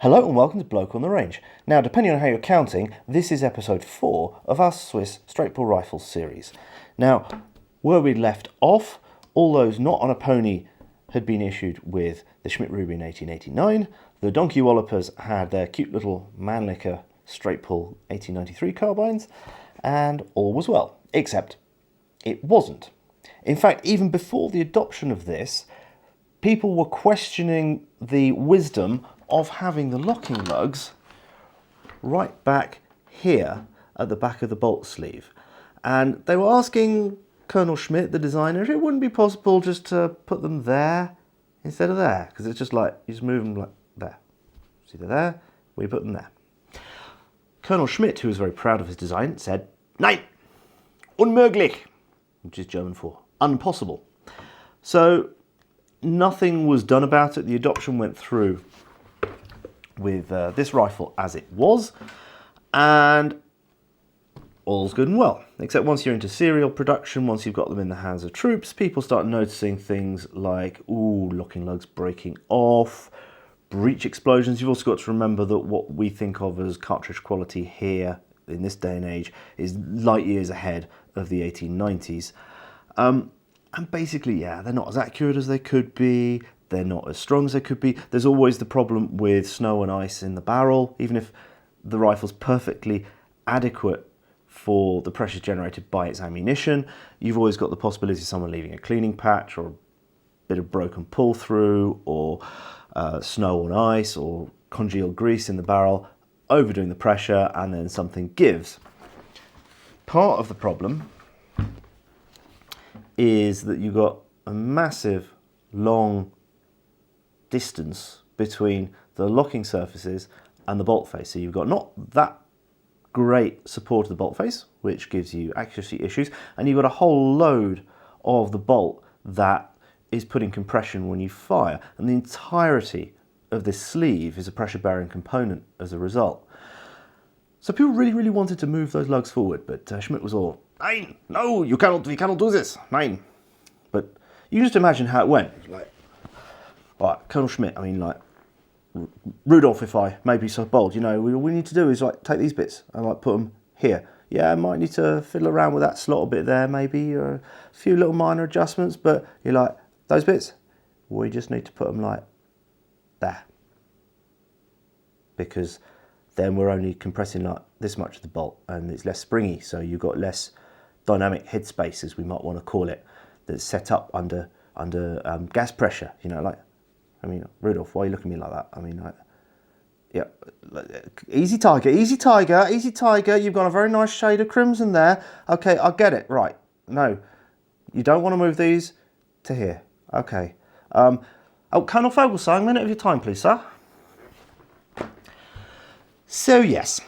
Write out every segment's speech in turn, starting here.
Hello and welcome to Bloke on the Range. Now, depending on how you're counting, this is episode 4 of our Swiss straight pull rifles series. Now, where we left off, all those not on a pony had been issued with the Schmidt-Ruby in 1889. The Donkey Wallopers had their cute little Mannlicher straight pull 1893 carbines, and all was well, except it wasn't. In fact, even before the adoption of this, people were questioning the wisdom of having the locking lugs right back here at the back of the bolt sleeve. And they were asking Colonel Schmidt, the designer, if it wouldn't be possible just to put them there instead of there, because it's just like, you just move them like there. See, they're there, we put them there. Colonel Schmidt, who was very proud of his design, said, "Nein, unmöglich," which is German for impossible. So nothing was done about it. The adoption went through with this rifle as it was, and all's good and well. Except once you're into serial production, once you've got them in the hands of troops, people start noticing things like, ooh, locking lugs breaking off, breech explosions. You've also got to remember that what we think of as cartridge quality here in this day and age is light years ahead of the 1890s. And basically, yeah, they're not as accurate as they could be. They're not as strong as they could be. There's always the problem with snow and ice in the barrel. Even if the rifle's perfectly adequate for the pressure generated by its ammunition, you've always got the possibility of someone leaving a cleaning patch or a bit of broken pull through or snow on ice or congealed grease in the barrel, overdoing the pressure, and then something gives. Part of the problem is that you've got a massive, long distance between the locking surfaces and the bolt face. So you've got not that great support of the bolt face, which gives you accuracy issues, and you've got a whole load of the bolt that is putting compression when you fire, and the entirety of this sleeve is a pressure bearing component as a result. So people really wanted to move those lugs forward, but Schmidt was all, "Nein, no, you cannot do this, nein." But you can just imagine how it went. Like, right, Colonel Schmidt, I mean, like, Rudolph, if I may be so bold, you know, all we need to do is like take these bits and like put them here. Yeah, I might need to fiddle around with that slot a bit there, maybe, or a few little minor adjustments, but you're like, those bits, we just need to put them like there. Because then we're only compressing like this much of the bolt and it's less springy, so you've got less dynamic headspace, as we might want to call it, that's set up under gas pressure, you know, like, I mean, Rudolph, why are you looking at me like that? I mean, like, yeah, easy tiger, easy tiger, easy tiger, you've got a very nice shade of crimson there. Okay, I get it, right. No, you don't want to move these to here. Okay. Oh, Colonel Fogelsang, a minute of your time, please, sir. So, yes.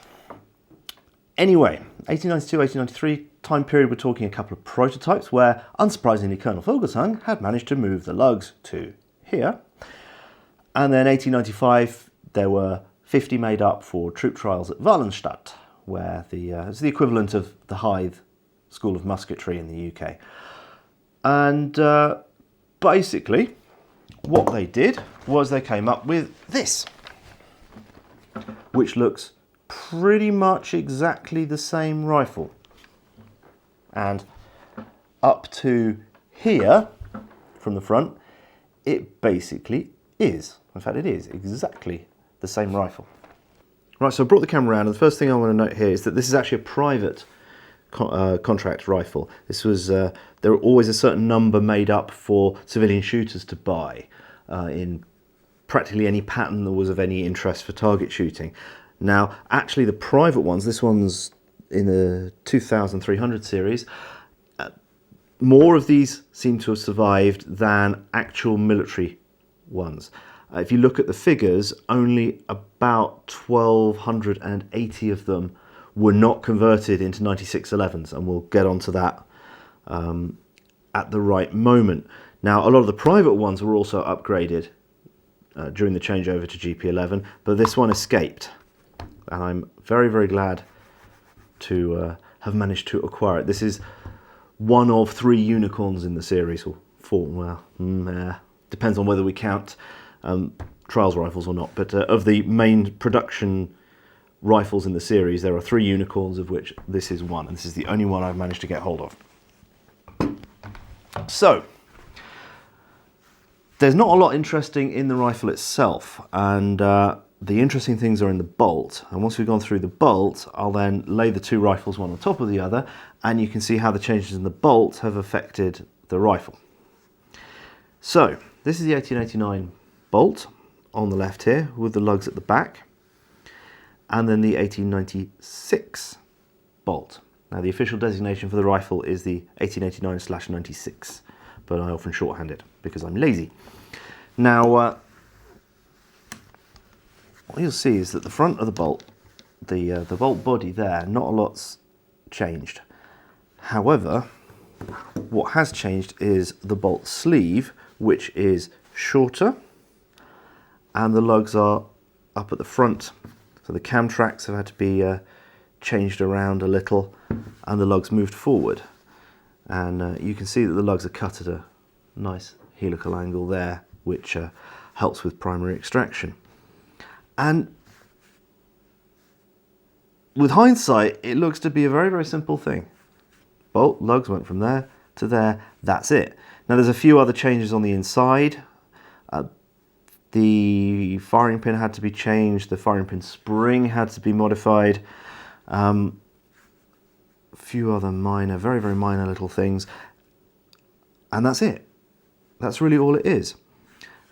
Anyway, 1892, 1893 time period, we're talking a couple of prototypes where, unsurprisingly, Colonel Fogelsang had managed to move the lugs to here. And then 1895, there were 50 made up for troop trials at Wallenstadt, where it's the equivalent of the Hythe School of Musketry in the UK. And basically, what they did was they came up with this, which looks pretty much exactly the same rifle. And up to here, from the front, it basically is. In fact, it is exactly the same rifle. Right, so I brought the camera around, and the first thing I want to note here is that this is actually a private contract rifle. This was, there are always a certain number made up for civilian shooters to buy in practically any pattern that was of any interest for target shooting. Now, actually the private ones, this one's in the 2300 series, more of these seem to have survived than actual military ones. If you look at the figures, only about 1,280 of them were not converted into 9611s, and we'll get onto that at the right moment. Now, a lot of the private ones were also upgraded during the changeover to GP11, but this one escaped, and I'm very glad to have managed to acquire it. This is one of 3 unicorns in the series, or 4, well, depends on whether we count trials rifles or not, but of the main production rifles in the series, there are 3 unicorns, of which this is one, and this is the only one I've managed to get hold of. So, there's not a lot interesting in the rifle itself, and the interesting things are in the bolt. And once we've gone through the bolt, I'll then lay the 2 rifles one on top of the other, and you can see how the changes in the bolt have affected the rifle. So, this is the 1889 bolt on the left here, with the lugs at the back, and then the 1896 bolt. Now, the official designation for the rifle is the 1889/96, but I often shorthand it because I'm lazy. Now, what you'll see is that the front of the bolt, the bolt body there, not a lot's changed. However, what has changed is the bolt sleeve, which is shorter, and the lugs are up at the front. So the cam tracks have had to be changed around a little, and the lugs moved forward. And you can see that the lugs are cut at a nice helical angle there, which helps with primary extraction. And with hindsight, it looks to be a very, very simple thing. Bolt, lugs went from there to there, that's it. Now there's a few other changes on the inside. The firing pin had to be changed, the firing pin spring had to be modified. A few other minor, very, very minor little things. And that's it. That's really all it is.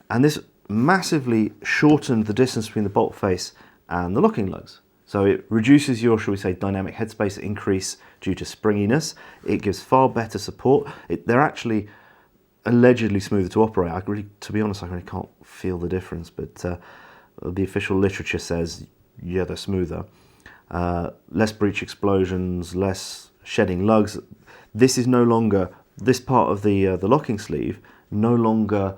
And this massively shortened the distance between the bolt face and the locking lugs. So it reduces your, shall we say, dynamic headspace increase due to springiness. It gives far better support. They're actually allegedly smoother to operate. To be honest, I really can't feel the difference, but the official literature says, yeah, they're smoother. Less breech explosions, less shedding lugs. This is no longer, this part of the locking sleeve no longer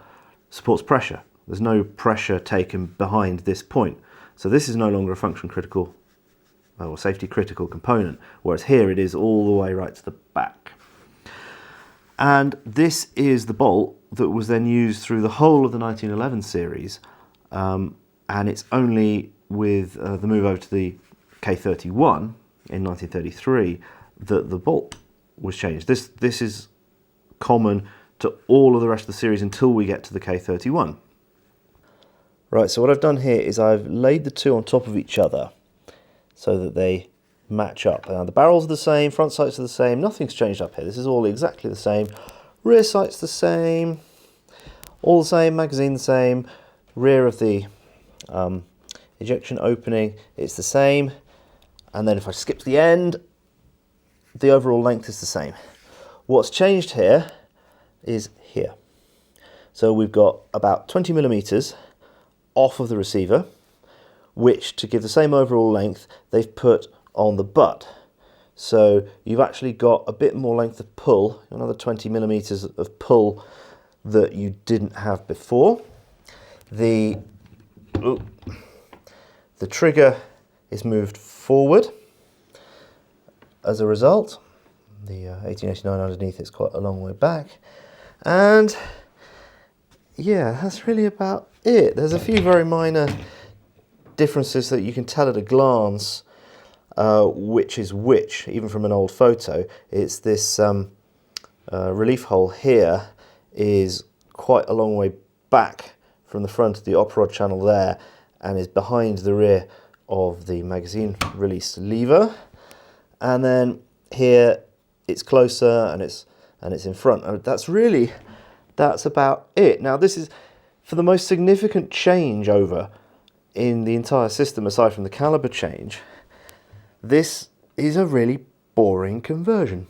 supports pressure. There's no pressure taken behind this point. So this is no longer a function critical or safety critical component, whereas here it is all the way right to the back. And this is the bolt that was then used through the whole of the 1911 series, and it's only with the move over to the K31 in 1933 that the bolt was changed. This is common to all of the rest of the series until we get to the K31. Right, so what I've done here is I've laid the 2 on top of each other so that they match up. Now the barrels are the same, front sights are the same, nothing's changed up here. This is all exactly the same. Rear sight's the same, all the same, magazine the same, rear of the ejection opening, it's the same. And then if I skip to the end, the overall length is the same. What's changed here is here. So we've got about 20 millimeters off of the receiver, which, to give the same overall length, they've put on the butt. So you've actually got a bit more length of pull, another 20 millimeters of pull that you didn't have before. The trigger is moved forward as a result. The 1889 underneath is quite a long way back. And yeah, that's really about it. There's a few very minor differences that you can tell at a glance which is which, even from an old photo. It's this relief hole here is quite a long way back from the front of the op rod channel there, and is behind the rear of the magazine release lever. And then here it's closer and it's in front. That's about it. Now this is for the most significant change over in the entire system, aside from the caliber change. This is a really boring conversion.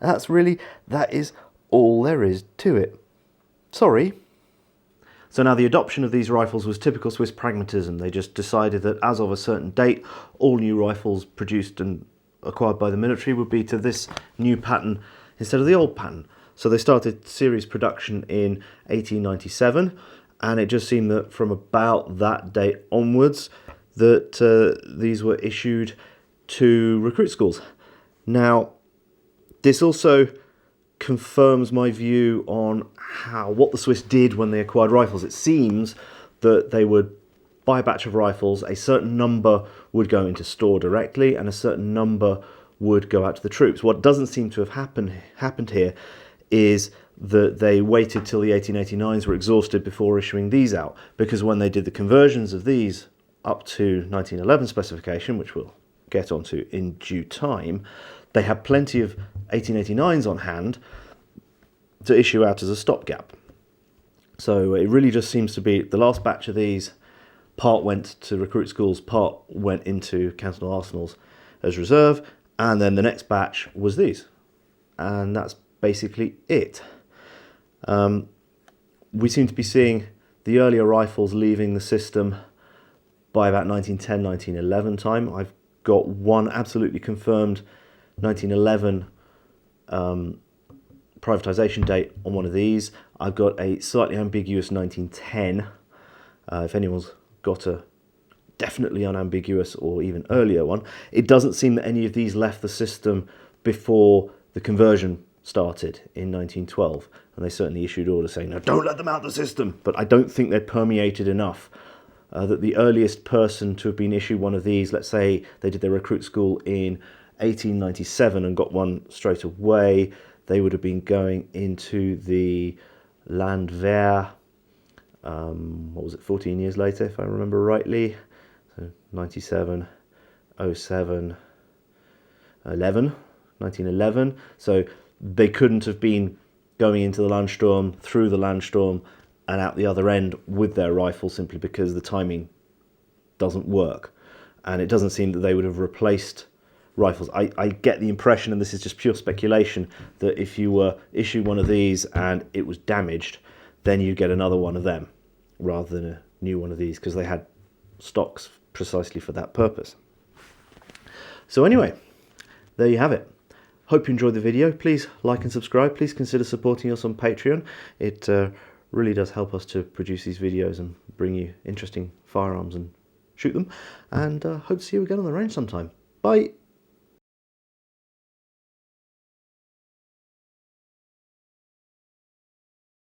That is all there is to it. Sorry. So now the adoption of these rifles was typical Swiss pragmatism. They just decided that as of a certain date, all new rifles produced and acquired by the military would be to this new pattern instead of the old pattern. So they started series production in 1897, and it just seemed that from about that date onwards that these were issued to recruit schools. Now, this also confirms my view on what the Swiss did when they acquired rifles. It seems that they would buy a batch of rifles, a certain number would go into store directly, and a certain number would go out to the troops. What doesn't seem to have happened here is that they waited till the 1889s were exhausted before issuing these out, because when they did the conversions of these up to 1911 specification, which we'll get onto in due time, they had plenty of 1889s on hand to issue out as a stopgap. So it really just seems to be the last batch of these, part went to recruit schools, part went into cantonal arsenals as reserve, and then the next batch was these. And that's basically it. We seem to be seeing the earlier rifles leaving the system by about 1910, 1911 time. I've got one absolutely confirmed 1911 privatisation date on one of these. I've got a slightly ambiguous 1910. If anyone's got a definitely unambiguous or even earlier one, it doesn't seem that any of these left the system before the conversion started in 1912, and they certainly issued orders saying, no, don't let them out of the system. But I don't think they're permeated enough that the earliest person to have been issued one of these, let's say they did their recruit school in 1897 and got one straight away, they would have been going into the Landwehr, 14 years later, if I remember rightly. So 97, 07, 1911. So they couldn't have been going into the Landsturm, through the Landsturm, and out the other end with their rifle, simply because the timing doesn't work. And it doesn't seem that they would have replaced rifles. I get the impression, and this is just pure speculation, that if you were issued one of these and it was damaged, then you get another one of them rather than a new one of these, because they had stocks precisely for that purpose. So anyway, there you have it. Hope you enjoyed the video. Please like and subscribe. Please consider supporting us on Patreon. It really does help us to produce these videos and bring you interesting firearms and shoot them. And hope to see you again on the range sometime. Bye.